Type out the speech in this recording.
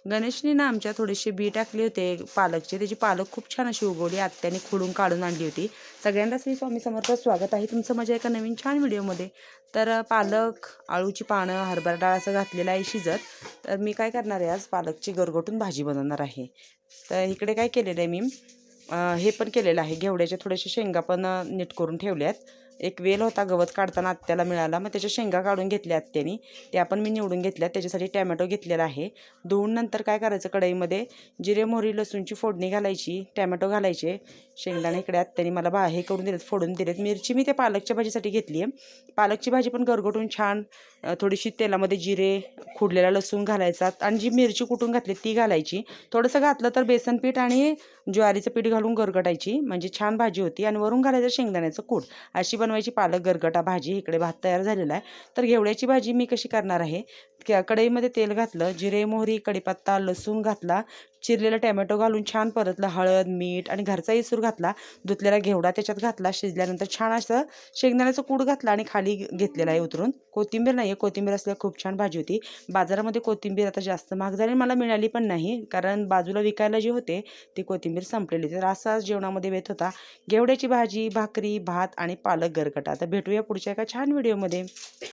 गणेशने ना आमच्या थोडेसे बी टाकले होते पालकचे, त्याची पालक खूप छान अशी उगवली. आत्याने खुडून काढून आणली होती. सगळ्यांना श्री स्वामी समर्थ, स्वागत आहे तुमचं माझ्या एका नवीन छान व्हिडिओमध्ये. तर पालक, आळूची पानं, हरभरा डाळ असं घातलेलं आहे शिजत. तर मी काय करणार आहे, आज पालकची गरगटून भाजी बनवणार आहे. तर इकडे काय केलेलं आहे मी, हे पण केलेलं आहे, घेवड्याच्या थोड्याशा शेंगा पण नीट करून ठेवल्यात. एक वेल होता गवत काढताना आत्याला मिळाला, मग त्याच्या शेंगा काढून घेतल्या आत्यानी, त्या पण मी निवडून घेतल्या. त्याच्यासाठी टॅमॅटो घेतलेला आहे. धुवून नंतर काय करायचं, कढईमध्ये जिरे मोहरी लसूणची फोडणी घालायची, टॅमॅटो घालायचे, शेंगदाणे इकडे आत्यानी मला हे करून दिलेत, फोडून दिलेत. मिरची मी त्या पालकच्या भाजीसाठी घेतली आहे. पालकची भाजी पण गरगटून छान थोडीशी तेलामध्ये जिरे, खुडलेला लसूण घालायचा आणि जी मिरची कुटून घातली ती घालायची. थोडंसं घातलं तर बेसन पीठ आणि ज्वारीचं पीठ घालून गरगटायची, म्हणजे छान भाजी होती. आणि वरून घालायचं शेंगदाण्याचं कूट. अशी बनवायची पालक गरगटा भाजी. इकडे भात तयार झालेला आहे. तर घेवड्याची भाजी मी कशी करणार आहे, कढईमध्ये तेल घातलं, जिरे मोहरी कढीपत्ता लसूण घातला, चिरलेला टॅमॅटो घालून छान परतलं, हळद मीठ आणि घरचा इसूर घातला, धुतलेला घेवडा त्याच्यात घातला, शिजल्यानंतर छान असं शेंगदाण्याचं कूट घातला आणि खाली घेतलेला आहे उतरून. कोथिंबीर नाही आहे, कोथिंबीर असल्यावर खूप छान भाजी होती. बाजारामध्ये कोथिंबीर आता जास्त महाग झाली, मला मिळाली पण नाही, कारण बाजूला विकायला जे होते ती कोथिंबीर संपलेली. तर असाच जेवणामध्ये बेत होता, घेवड्याची भाजी, भाकरी, भात आणि पालक गरगटा. तर भेटूया पुढच्या एका छान व्हिडिओमध्ये.